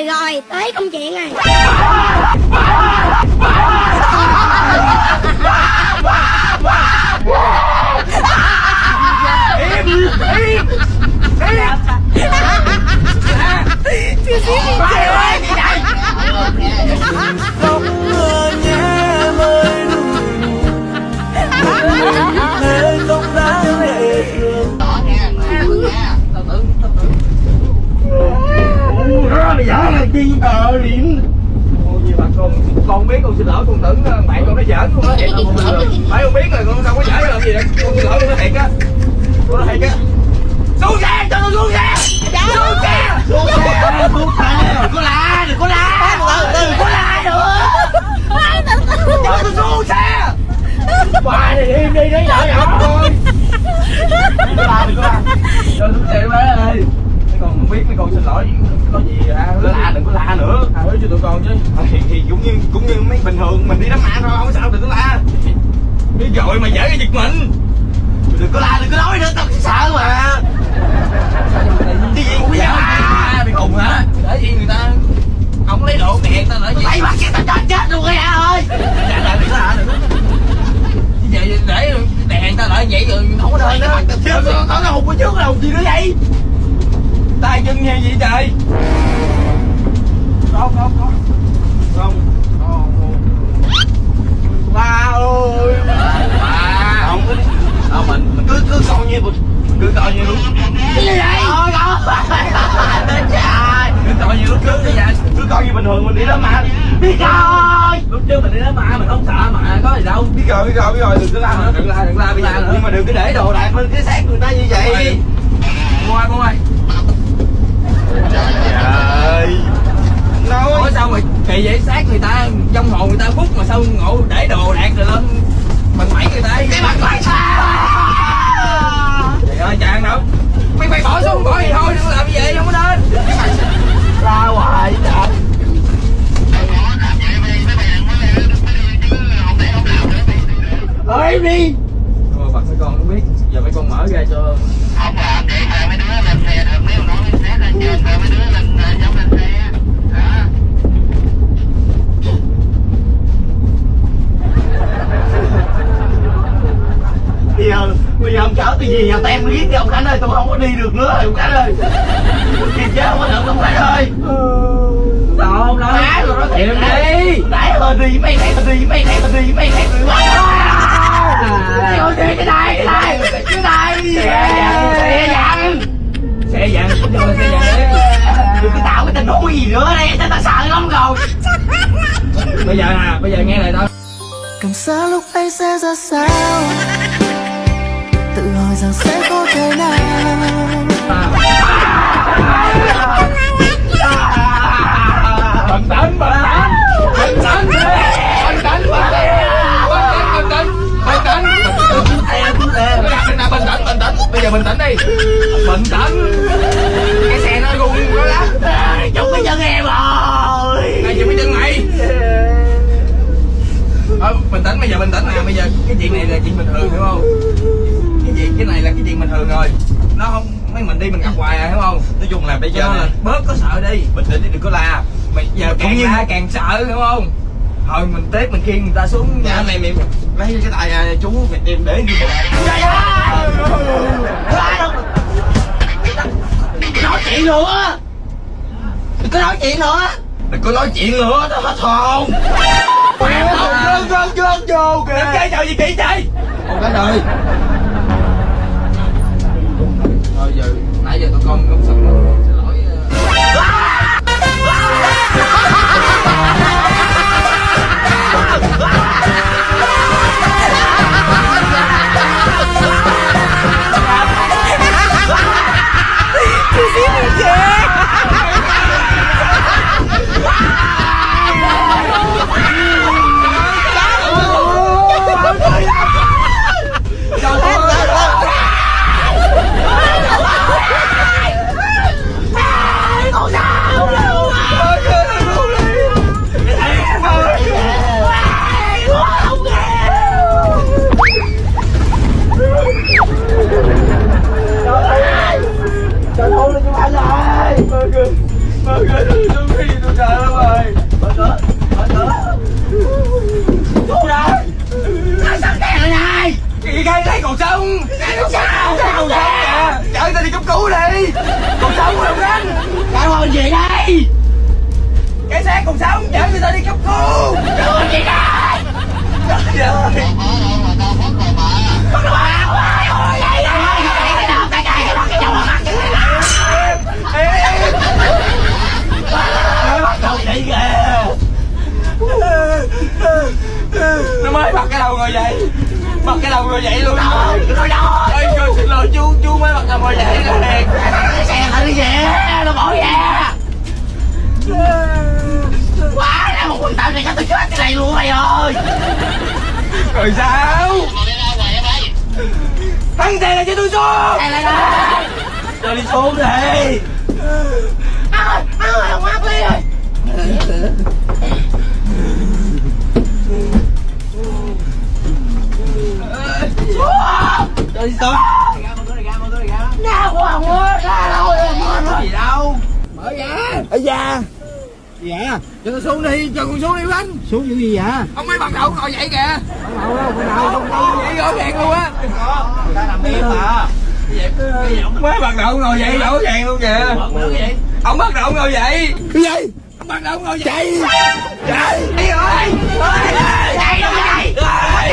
Rồi tới công chuyện này. Chưa xíu đi chơi. Không mơ nhé mới thế không đáng để thương. Mày giỡn là chi liền. Ôi gì mà con biết con xin lỗi, con tưởng bạn con nó giỡn luôn á. Phải con biết rồi, con đâu có giỡn làm gì đâu. Con xin lỗi con nói thiệt á. Con nói thiệt á. Xuống xe, cho con xuống xe. Xuống xe. Xuống xe. Xuống xe. Đừng có la, đừng có la. Đừng có la nữa. Cho tôi xuống xe. Bà này im đi, đấy nhỏ nhỏ thôi. Đừng có la, đừng có la. Cho xuống xe bé ơi. Mấy con không biết, mấy con xin lỗi. Có gì đừng có la nữa. Tha thứ cho tụi con chứ. Thì cũng như mấy bình thường mình đi đám ma thôi, không có sao, đừng có la. Biết rồi mà dễ cái giật mình. Đừng có la, đừng có nói nữa, tao sợ mà. Cái gì cũng dám bị khùng hả? Để gì người ta không lấy độ kẹt tao nữa gì? Lấy bắt cái tao chết luôn cái ơi. Dạ đừng có la nữa. Vậy để đèn tao lại vậy rồi không có nơi nữa. Tao nó hụt ở trước là hụt gì nữa vậy? Tay chân như vậy trời. Không. Ba ơi. Ba không có. Mình cứ coi như đúng. Cái gì vậy? Cứ coi như lúc trước như vậy. Cứ coi như bình thường mình đi đó mà. Biết rồi. Lúc trước mình đi đó mà mình không sợ mà có gì đâu. Biết rồi. Đừng có la nữa. Đừng la bây giờ nữa. Nhưng mà đừng có để đồ đạc lên cái xác người ta như vậy. Mua ơi. Trời ơi. Nói sao mà kỳ vậy, xác người ta trong hồn người ta phúc mà sao ngộ để đồ đạc rồi lên bằng mẩy người ta. Cái mặt mày sao? Trời ơi chàng đâu. Mày bỏ xuống bỏ gì thôi, đừng làm gì vậy, không có nên. La hoài trời. Ơi đi. Thôi bật mấy con không biết, giờ mấy con mở ra cho. Không làm vậy mà mấy đứa lên xe được, nếu nói với xét lên trên rồi mấy đứa lên giống lên xe đó. Bây giờ ông chở tôi gì vào tem riết đi ông Khánh ơi, tôi không có đi được nữa rồi ông Khánh ơi. Kiềm chế không có được ông Khánh ơi. Đâu ông nói rồi đó thiệt đi. Nãy hơi đi mấy này mà đi mấy này mà đi mấy này rồi quá. Cái này xe dặn đừng có tạo cái tình huống gì nữa đây, tao sợ lắm rồi. Bây giờ nghe lời tao. Càng xa lúc ấy sẽ ra sao, tự hỏi rằng sẽ có thể nào. Bình tĩnh. Bây giờ bình tĩnh đi. Bình tĩnh. Cái xe nó rung nó lắm. Chụp cái chân em rồi. Này chụp cái chân mày. Bình tĩnh, bây giờ bình tĩnh nè. Bây giờ cái chuyện này là chuyện bình thường hiểu không? Cái này là cái chuyện bình thường rồi. Nó không, mấy mình đi mình gặp hoài hiểu không? Nói chung là bây giờ là bớt có sợ đi. Bình tĩnh đi, đừng có la. Mày giờ càng la càng sợ hiểu không? Thôi mình tiếp mình khiêng người ta xuống nha. Mày lấy cái tay chú mày tìm để đi. Trời ơi. Nói chuyện nữa. Đừng có nói chuyện nữa. Đừng có nói chuyện nữa, tao hết hồn. Rớt vô kìa. Đừng chơi trò gì kỹ chơi. Không cái đời. Thôi giờ nãy giờ tụi con không sợ nữa. Xin lỗi. Chưa xíu đi chơi. Trời ơi. sống. Còn sống kìa. Chở người ta đi cấp cứu đi. Còn sống rồi anh. Cậu làm gì đây? Cái xác còn sống, chở người ta đi cấp cứu. Cậu làm gì đây? Trời ơi. Bắt đầu vậy kìa. Nó mới bắt cái đầu ngồi dậy. Bắt cái đầu ngồi dậy luôn. Rồi đâu? Ôi trời, xin lỗi chú mới bắt đầu ngồi dậy nè. Xe thử đi về, nó bỏ về. Quá ra một quần tàu này cho tôi chết cái này luôn mày ơi. Rồi sao? Thằng xe này cho tôi xuống. Xe lại đây. Cho đi xuống đi. Ăn rồi, không áp đi rồi. Cho đi xuống. Nào quá không ơi, ra đâu rồi. Gì đâu. Mở ra. Ở da. Dạ. Cho tôi xuống đi, cho con xuống đi anh. Xuống vụ gì vậy? Ông mới bắt đầu ngồi dậy kìa. Đâu đâu, cái nào không đâu. Vậy rõ ràng luôn á. Người ta nằm im mà. Mới bắt đầu ngồi dậy rõ ràng luôn kìa. Ông bắt đầu ngồi dậy. Cái gì? Ông bắt đầu ngồi dậy. Chạy. Chạy. Đi rồi. Chạy đâu chạy. Chạy.